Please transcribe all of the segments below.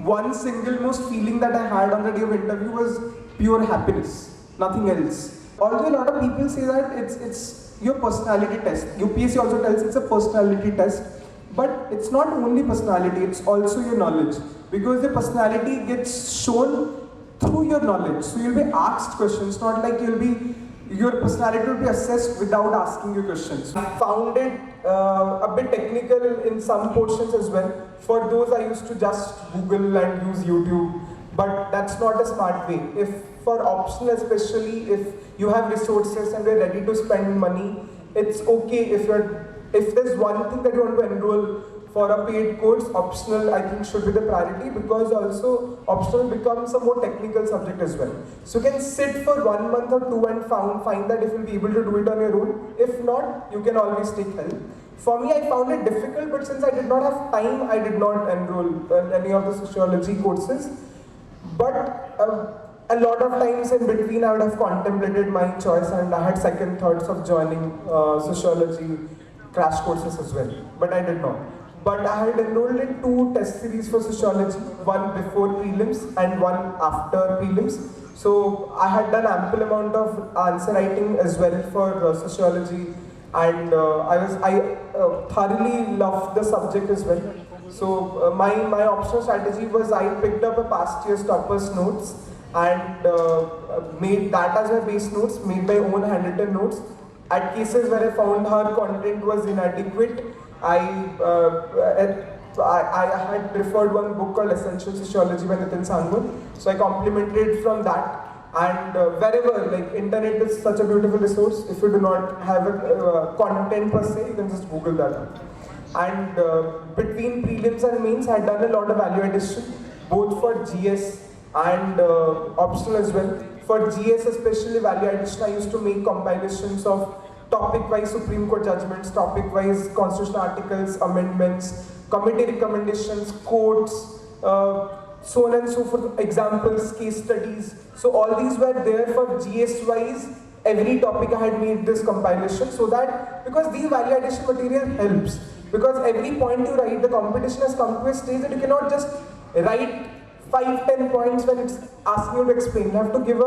one single most feeling that I had on the day of interview was pure happiness, nothing else. Although a lot of people say that it's your personality test. UPSC also tells it's a personality test, but it's not only personality, it's also your knowledge. Because the personality gets shown through your knowledge. So you'll be asked questions, not like your personality will be assessed without asking you questions. I found it a bit technical in some portions as well. For those I used to just Google and use YouTube, but that's not a smart way. If for optional, especially if you have resources and you're ready to spend money, it's okay if there's one thing that you want to enroll for a paid course, optional I think should be the priority, because also optional becomes a more technical subject as well. So you can sit for 1 month or two and find that if you'll be able to do it on your own. If not, you can always take help. For me, I found it difficult, but since I did not have time, I did not enroll in any of the sociology courses. But a lot of times in between, I would have contemplated my choice, and I had second thoughts of joining sociology crash courses as well, but I did not. But I had enrolled in 2 test series for sociology, one before prelims and one after prelims. So I had done ample amount of answer writing as well for sociology, and I thoroughly loved the subject as well. So my optional strategy was I picked up a past year's toppers notes and made that as my base notes, made my own handwritten notes. At cases where I found her content was inadequate, I had referred one book called Essential Sociology by Nitin Sangwan. So I complemented from that. And wherever, like internet is such a beautiful resource. If you do not have a content per se, you can just Google that. And between prelims and mains, I had done a lot of value addition, both for GS and optional as well. For GS especially value addition, I used to make compilations of topic-wise Supreme Court judgments, topic-wise constitutional articles, amendments, committee recommendations, quotes, so on and so forth, examples, case studies. So all these were there for GS-wise. Every topic I had made this compilation, so that, because these value addition material helps. Because every point you write, the competition has come to a stage that you cannot just write 5-10 points when it's asking you to explain. You have to give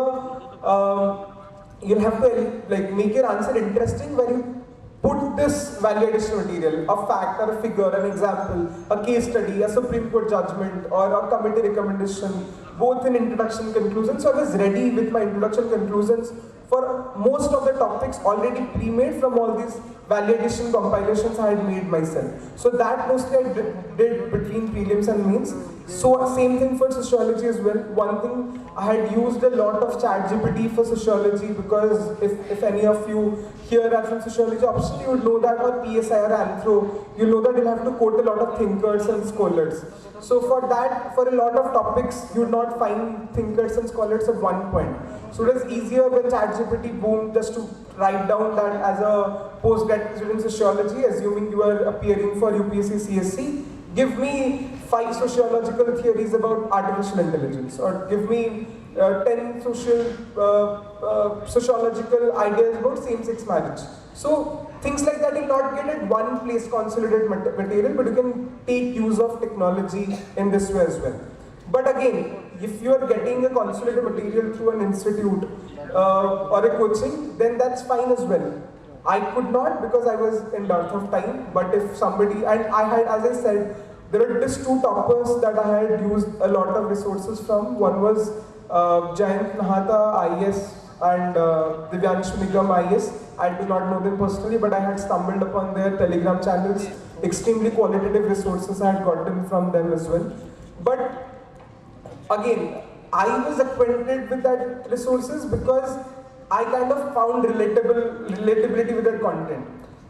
you'll have to like make your answer interesting when you put this value addition material, a fact or a figure, an example, a case study, a Supreme Court judgment, or a committee recommendation, both in introduction and conclusion. So I was ready with my introduction conclusions for most of the topics already pre-made from all these value addition compilations I had made myself. So that mostly I did between prelims and mains. So same thing for sociology as well. One thing, I had used a lot of ChatGPT for sociology, because if any of you here are from sociology option, you would know that, or PSI or Anthro, you know that you'll have to quote a lot of thinkers and scholars. So for that, for a lot of topics, you would not find thinkers and scholars at one point. So it was easier when ChatGPT boomed just to write down that as a postgraduate student in sociology, assuming you are appearing for UPSC CSC, give me 5 sociological theories about artificial intelligence, or give me 10 sociological ideas about same-sex marriage. So things like that you'll not get at one place consolidated material, but you can take use of technology in this way as well. But again, if you are getting a consolidated material through an institute or a coaching, then that's fine as well. I could not, because I was in dearth of time, but if somebody, and I had, as I said, there were just 2 toppers that I had used a lot of resources from. One was Jayant Nahata IAS and Divyanshu Nigam IAS. I do not know them personally, but I had stumbled upon their Telegram channels. Extremely qualitative resources I had gotten from them as well. But again, I was acquainted with that resources because I kind of found relatability with that content.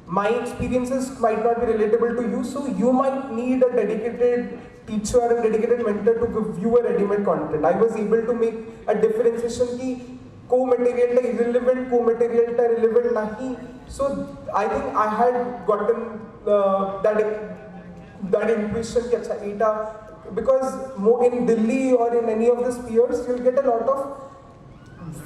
My experiences might not be relatable to you, so you might need a dedicated teacher or a dedicated mentor to give you a ready-made content. I was able to make a differentiation ki co-material ta irrelevant, co-material ta relevant nahi. So I think I had gotten that intuition ki acha eta, because more in Delhi or in any of the spheres, you'll get a lot of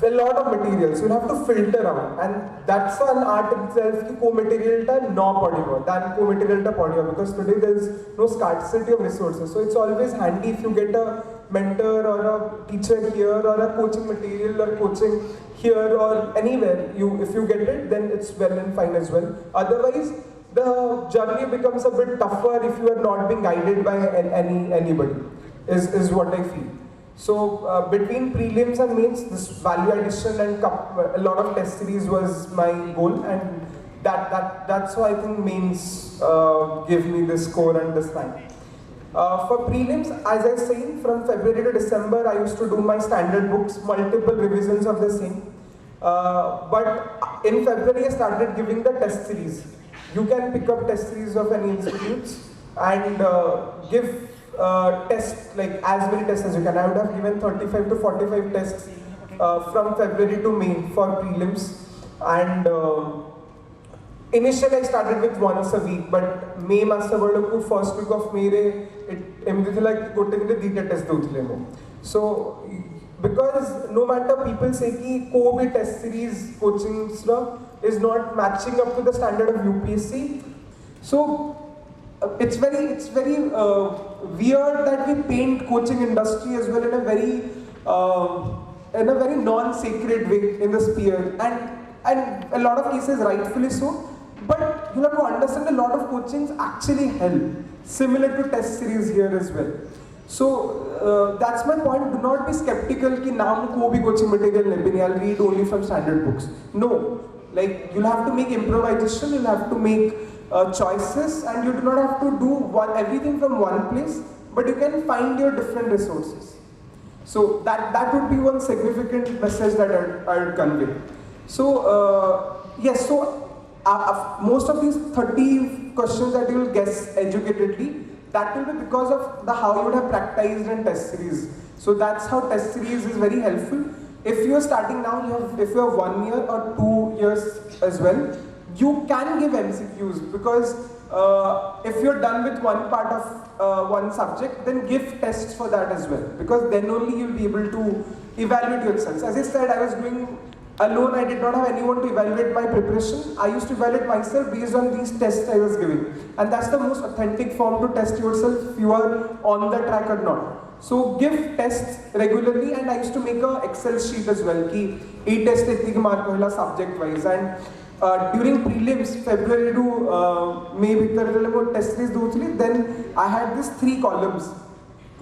a lot of materials. You'll have to filter out, and that's an art itself. कि को material ta no पढ़ियो than को material ta पढ़ियो, because today there is no scarcity of resources. So it's always handy if you get a mentor or a teacher here, or a coaching material or coaching here or anywhere. If you get it, then it's well and fine as well. Otherwise, the journey becomes a bit tougher if you are not being guided by anybody. Is what I feel. So between prelims and mains, this value addition and a lot of test series was my goal, and that's why I think mains gave me this score and this rank. For prelims, as I say, from February to December, I used to do my standard books, multiple revisions of the same. But in February, I started giving the test series. You can pick up test series of any institutes and give tests, like as many tests as you can. I would have given 35 to 45 tests from February to May for prelims, and initially I started with once a week, but May master first week of May it like test so because no matter people say ki ko test series coaching is not matching up to the standard of UPSC, so it's very weird that we paint coaching industry as well in a very non-sacred way in the sphere, and a lot of cases rightfully so. But you have to understand, a lot of coachings actually help, similar to test series here as well. So that's my point. Do not be skeptical ki naam ko bhi coaching material nahi, I'll read only from standard books. No, like you'll have to make improvisation, you'll have to make choices, and you do not have to do everything from one place, but you can find your different resources. So that would be one significant message that I would convey. So yes, so most of these 30 questions that you will guess educatedly, that will be because of how you would have practiced in test series. So that's how test series is very helpful. If you are starting now, if you have 1 year or 2 years as well, you can give MCQs, because if you're done with one part of one subject, then give tests for that as well, because then only you'll be able to evaluate yourself. As I said, I was doing alone, I did not have anyone to evaluate my preparation. I used to evaluate myself based on these tests I was giving, and that's the most authentic form to test yourself if you are on the track or not. So give tests regularly, and I used to make an Excel sheet as well, ki 8 tests etni mark hoila subject wise, and during prelims, February to May bhitar test series doutili, then I had these 3 columns,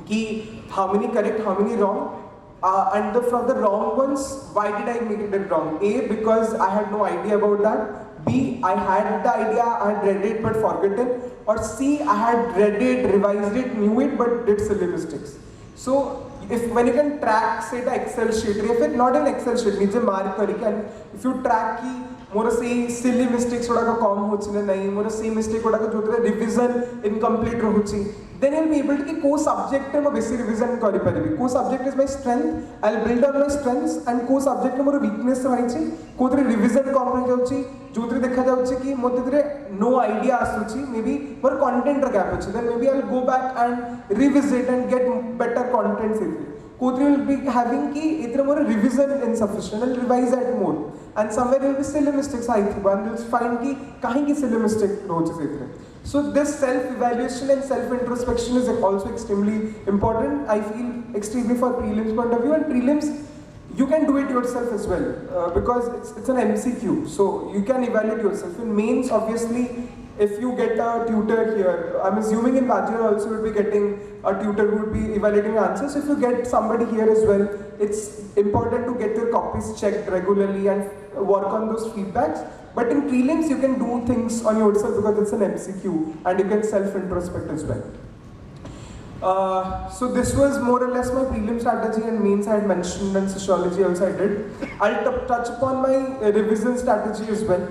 ki how many correct, how many wrong, and from the wrong ones, why did I make it wrong? A, because I had no idea about that. B, I had the idea, I had read it but forgotten. Or C, I had read it, revised it, knew it, but did silly mistakes. So when you can track, say, the Excel sheet, if it's not an Excel sheet, you mark and if you track ki more say silly mistakes ka काम होचने नहीं, more say mistake का जो revision incomplete रहुची, then you'll be able to को subject में बेसी revision करी पारिबी. को subject is my strength, I'll build on my strengths, and को subject में मोर weakness रहिची, को तरे revision कम रह जाउची, जो तरे देखा जाउची कि मोते तरे no idea आसुची, maybe मोर content gap होची, then maybe I'll go back and revisit and get better content से. Kotri will be having ki itra more revision insufficient, and revise that more, and somewhere there will be silly mistakes I think, and you'll find ki kahin ki silly mistake roches itra. So this self-evaluation and self-introspection is also extremely important, I feel, extremely for prelims point of view. And prelims, you can do it yourself as well, because it's an MCQ, so you can evaluate yourself. In mains, obviously, if you get a tutor here, I'm assuming in Vajirao also will be getting a tutor who would be evaluating answers. If you get somebody here as well, it's important to get your copies checked regularly and work on those feedbacks. But in prelims, you can do things on yourself because it's an MCQ, and you can self-introspect as well. So this was more or less my prelim strategy, and mains I had mentioned, and sociology also I did. I'll touch upon my revision strategy as well.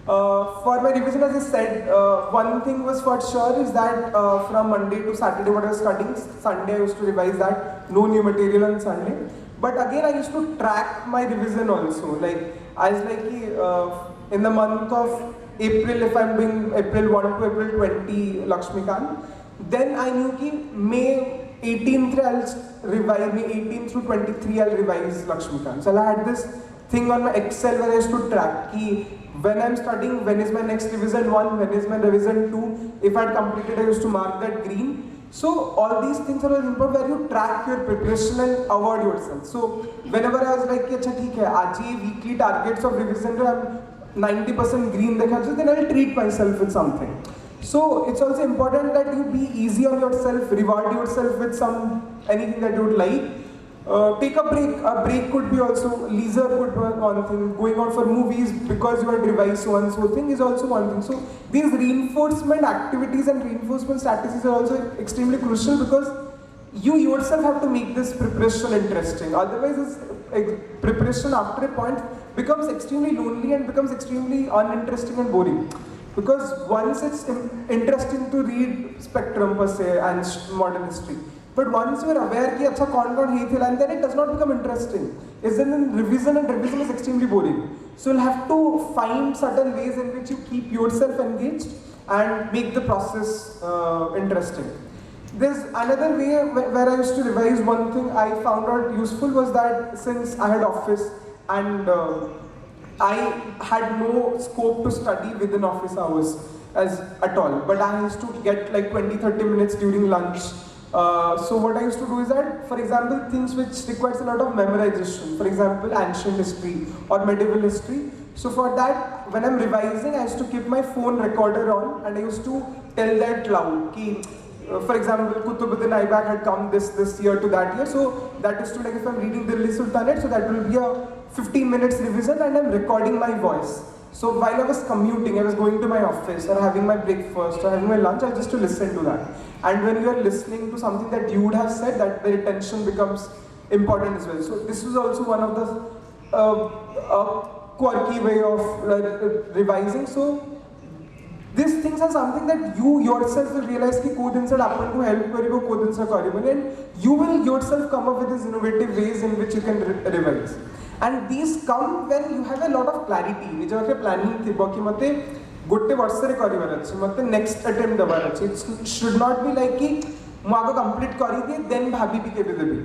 For my revision, as I said, one thing was for sure is that from Monday to Saturday what I was studying, Sunday I used to revise that, no new material on Sunday. But again I used to track my revision also. Like I was like in the month of April, if I'm doing April 1 to April 20 Lakshmikant, then I knew ki May 18th I'll revise, 18 through 23 I'll revise Lakshmikant. So I had this thing on my Excel where I used to track when I'm studying, when is my next revision 1, when is my revision 2. If I had completed, I used to mark that green. So all these things are very important where you track your preparation and award yourself. So whenever I was like, "Acha, theek hai, aaj weekly targets of revision, I'm 90% green," then I'll treat myself with something. So it's also important that you be easy on yourself, reward yourself with anything that you would like. Take a break. A break could be also, leisure could be one thing. Going out for movies because you had revised so and so thing is also one thing. So these reinforcement activities and reinforcement strategies are also extremely crucial because you yourself have to make this preparation interesting. Otherwise, preparation after a point becomes extremely lonely and becomes extremely uninteresting and boring. Because once it's interesting to read Spectrum per se and modern history, but once you are aware that acha kaun hai thila, and then it does not become interesting. It's in revision, and revision is extremely boring. So you'll have to find certain ways in which you keep yourself engaged and make the process interesting. There's another way where I used to revise. One thing I found out useful was that since I had office and I had no scope to study within office hours at all, but I used to get like 20-30 minutes during lunch. So what I used to do is that, for example, things which requires a lot of memorization, for example, ancient history or medieval history. So for that, when I'm revising, I used to keep my phone recorder on and I used to tell that loud. For example, Kutubuddin Aibak had come this year to that year. So that is to, like, if I'm reading the Delhi Sultanate, so that will be a 15 minutes revision and I'm recording my voice. So while I was commuting, I was going to my office or having my breakfast or having my lunch, I just to listen to that. And when you are listening to something that you would have said, that the retention becomes important as well. So this was also one of the quirky way of revising. So these things are something that you yourself will realize कि कोई दिन से आपन को help करेगा, कोई दिन से करेगा, and you will yourself come up with these innovative ways in which you can revise. And these come when you have a lot of clarity. निज वाके planning थी बाकी मते गोटे वर्ष रे करिवार अछि, मते next attempt दबार अछि. It should not be like कि मु आगो complete करी दिए then भाभी भी केबे देबी.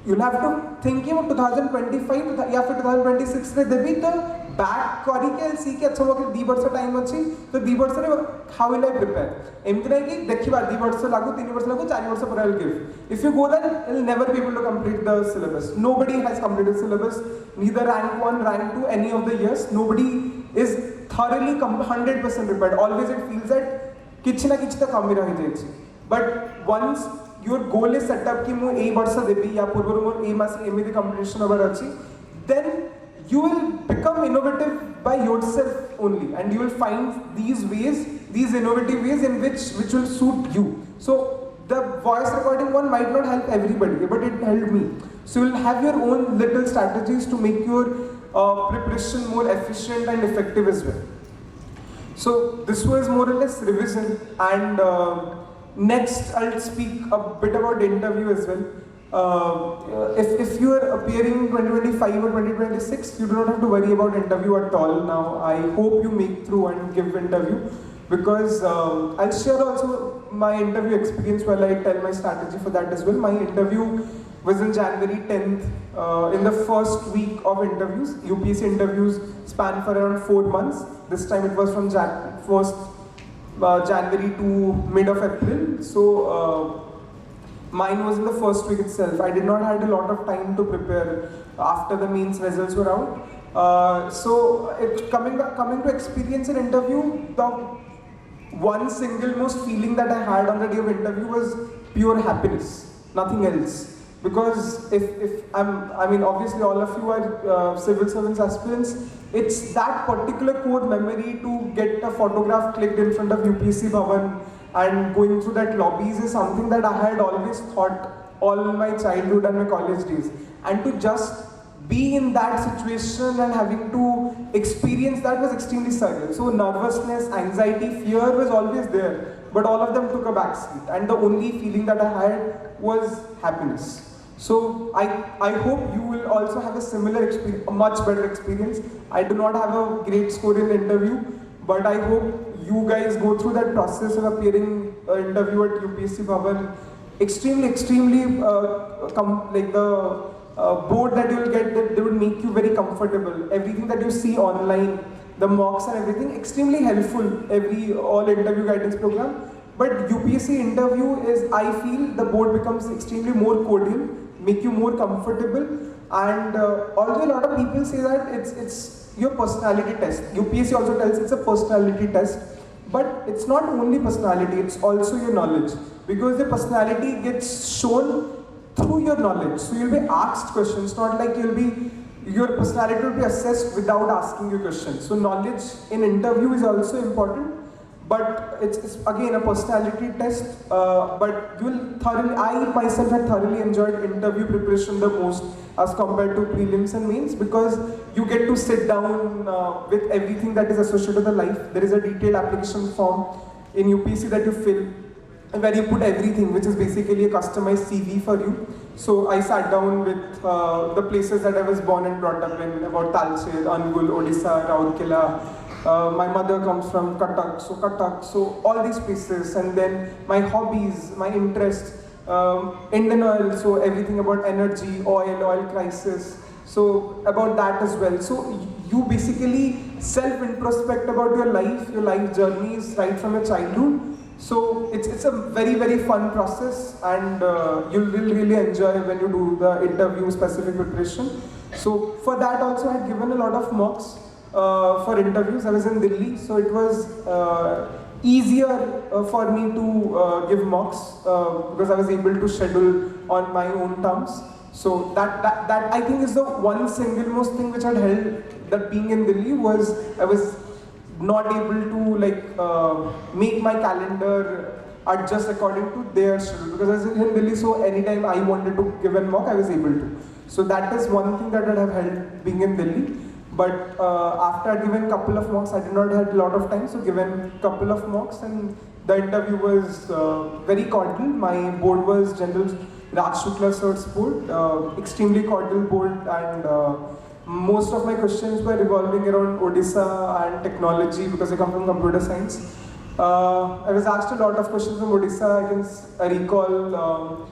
You'll have to think कि 2025 या फिर 2026 रे देबी तो back करी के सी के अच्छा वाके 2 वर्ष टाइम अछि तो 2 वर्ष रे how will I prepare. एमति नै कि देखिबा 2 वर्ष लागो 3 वर्ष लागो 4 वर्ष पर I'll give. If you go there, you'll never be able to complete the syllabus. Nobody has completed syllabus, neither rank 1, rank 2, any of the years. Nobody is thoroughly 100% prepared. Always it feels that किछि ना किछि तो कमी रहि जाय छै. But once your goal is set up कि मु ए वर्ष देबी या पूर्व मु ए मास एमिति competition होबार अछि, then you will become innovative by yourself only, and you will find these ways, these innovative ways in which will suit you. So the voice recording one might not help everybody, but it helped me. So you'll have your own little strategies to make your preparation more efficient and effective as well. So this was more or less revision, and next I'll speak a bit about interview as well. If you are appearing in 2025 or 2026, you do not have to worry about interview at all now. I hope you make through and give interview, because I'll share also my interview experience while I tell my strategy for that as well. My interview was in January 10th. In the first week of interviews, UPSC interviews span for around 4 months. This time it was from January to mid of April. So mine was in the first week itself. I did not have a lot of time to prepare after the mains results were out. Coming to experience in interview, the one single most feeling that I had on the day of interview was pure happiness, nothing else. Because obviously all of you are civil servants aspirants. It's that particular core memory to get a photograph clicked in front of UPSC Bhavan and going through that lobbies is something that I had always thought all my childhood and my college days. And to just be in that situation and having to experience that was extremely surreal. So nervousness, anxiety, fear was always there, but all of them took a backseat. And the only feeling that I had was happiness. So I hope you will also have a similar experience, a much better experience. I do not have a great score in the interview, but I hope you guys go through that process of appearing interview at UPSC Bhavan, extremely like the board that you will get, that they would make you very comfortable. Everything that you see online, the mocks and everything, extremely helpful. All interview guidance program. But UPSC interview is, I feel, the board becomes extremely more cordial, make you more comfortable. And although a lot of people say that it's your personality test, UPSC also tells it's a personality test. But it's not only personality, it's also your knowledge. Because the personality gets shown through your knowledge. So you'll be asked questions, not like your personality will be assessed without asking you questions. So knowledge in interview is also important, but it's again a personality test. But I myself had thoroughly enjoyed interview preparation the most as compared to prelims and mains, because you get to sit down with everything that is associated with the life. There is a detailed application form in UPSC that you fill, and where you put everything, which is basically a customized CV for you. So I sat down with the places that I was born and brought up in, about Talcher, Angul, Odisha, Rourkela. My mother comes from Cuttack, so all these places, and then my hobbies, my interests, Indian oil, so everything about energy, oil crisis, so about that as well. So you basically self-introspect about your life journeys right from your childhood. So it's a very fun process, and you will really enjoy when you do the interview specific preparation. So for that also I had given a lot of mocks for interviews. I was in Delhi, so it was easier for me to give mocks because I was able to schedule on my own terms. So that I think is the one single most thing which had helped, that being in Delhi was I was not able to make my calendar adjust according to their schedule, because I was in Delhi, so anytime I wanted to give a mock I was able to. So that is one thing that would have helped being in Delhi. But after I'd given couple of mocks, I did not have a lot of time, so given couple of mocks, and the interview was very cordial. My board was General Raj Shukla Sir's board, extremely cordial board, and most of my questions were revolving around Odisha and technology, because I come from computer science. I was asked a lot of questions from Odisha. I recall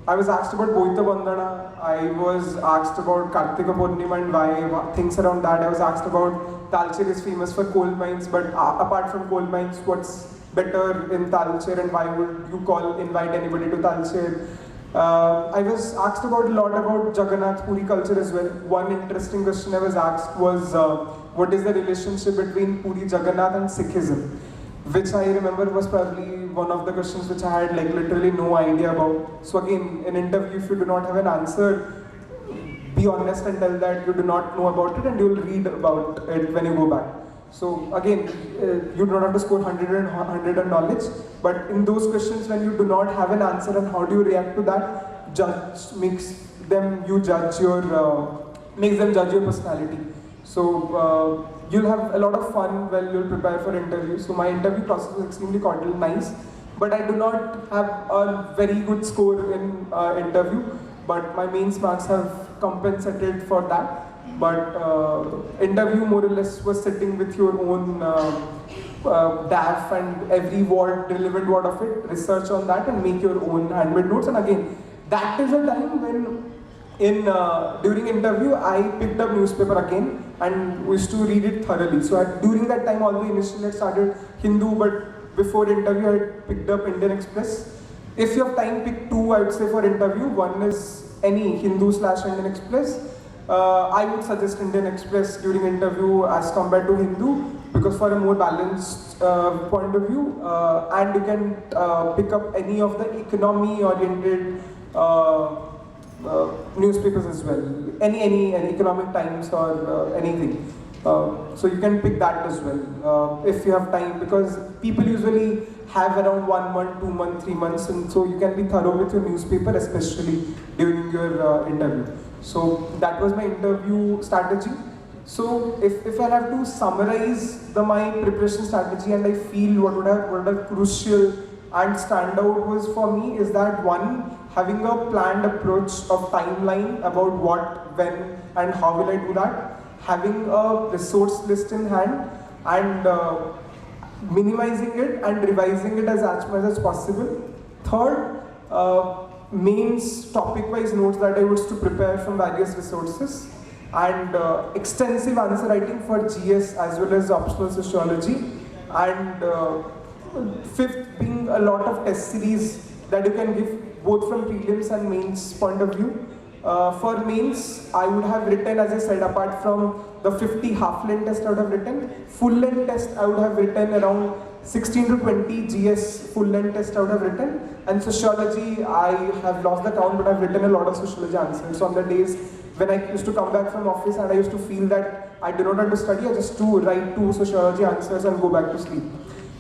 I was asked about Boita Bandana, I was asked about Kartika Purnima and why, things around that. I was asked about Talcher is famous for coal mines, but apart from coal mines, what's better in Talcher, and why would you invite anybody to Talcher? I was asked a lot about Jagannath Puri culture as well. One interesting question I was asked was, what is the relationship between Puri Jagannath and Sikhism? Which I remember was probably one of the questions which I had literally no idea about. So again, in interview, if you do not have an answer, be honest and tell that you do not know about it, and you will read about it when you go back. So again, you don't have to score 100 on knowledge, but in those questions when you do not have an answer and how do you react to that, makes them judge your personality. So you'll have a lot of fun while you'll prepare for interview. So my interview process was extremely cordial, nice, but I do not have a very good score in interview, but my mains marks have compensated for that. But interview more or less was sitting with your own DAF and every word, relevant word of it, research on that and make your own handmade notes. And again, that is a time when during interview I picked up newspaper again and used to read it thoroughly. So during that time, although initially I started Hindu, but before interview I picked up Indian Express. If you have time, pick two I would say for interview. One is any Hindu/Indian Express. I would suggest Indian Express during interview as compared to Hindu, because for a more balanced point of view, and you can pick up any of the economy-oriented newspapers as well, any Economic Times or anything. So you can pick that as well if you have time, because people usually have around 1 month, 2 months, 3 months, and so you can be thorough with your newspaper, especially during your interview. So that was my interview strategy. So if I have to summarize my preparation strategy, and I feel what would have crucial and stand out was for me is that one, having a planned approach of timeline about what, when and how will I do that, having a resource list in hand and minimizing it and revising it as much as possible. Third, mains topic-wise notes that I used to prepare from various resources, and extensive answer writing for GS as well as optional sociology, and fifth being a lot of test series that you can give both from prelims and mains point of view. For mains, I would have written, as I said, apart from the 50 half-length test I would have written, full-length test I would have written around 16 to 20 GS full-length test I would have written, and sociology, I have lost the count, but I've written a lot of sociology answers. So on the days when I used to come back from office and I used to feel that I do not have to study, I just to write 2 sociology answers and go back to sleep.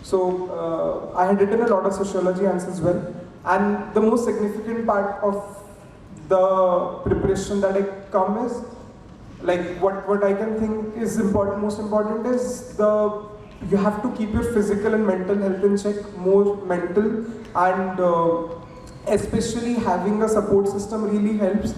So I had written a lot of sociology answers as well, and the most significant part of the preparation that I come is, like what I can think is important, most important is you have to keep your physical and mental health in check, more mental, and especially having a support system really helps.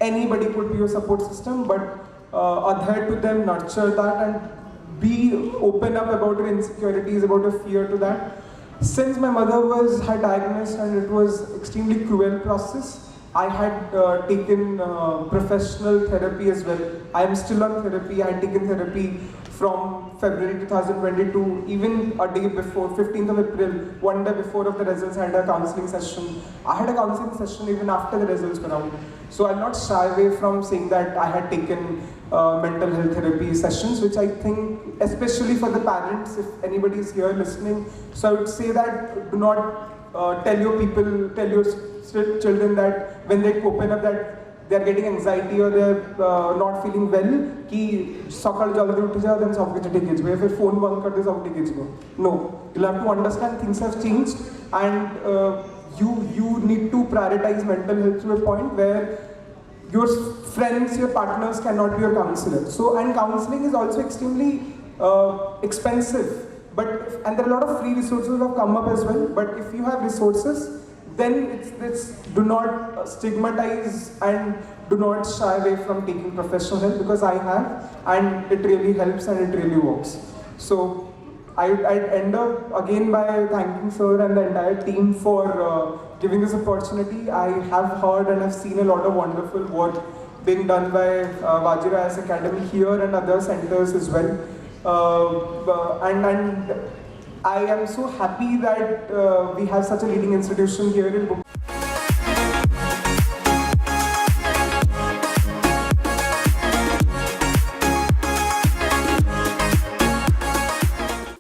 Anybody could be your support system, but adhere to them, nurture that, and be open up about your insecurities, about your fear to that. Since my mother had diagnosed and it was extremely cruel process, I had taken professional therapy as well. I am still on therapy. I had taken therapy from February 2022, even a day before, 15th of April, one day before of the results, I had a counseling session. I had a counseling session even after the results were out. So I'll not shy away from saying that I had taken mental health therapy sessions, which I think, especially for the parents, if anybody is here listening, so I would say that do not tell your children that when they open up that they are getting anxiety or they are not feeling well, कि सकाळ जल्दी उठ जाओ, then सब कुछ ठीक है जाए, फिर phone बंद कर दे, सब ठीक है जाए. No, you'll have to understand things have changed, and you need to prioritize mental health to a point where your friends, your partners cannot be your counselor. So, and counseling is also extremely expensive. And there are a lot of free resources that have come up as well. But if you have resources, then do not stigmatize and do not shy away from taking professional help, because I have, and it really helps and it really works. So I'd end up again by thanking sir and the entire team for giving this opportunity. I have heard and have seen a lot of wonderful work being done by Vajirao IAS Academy here and other centers as well. And I am so happy that we have such a leading institution here in Bhubaneswar.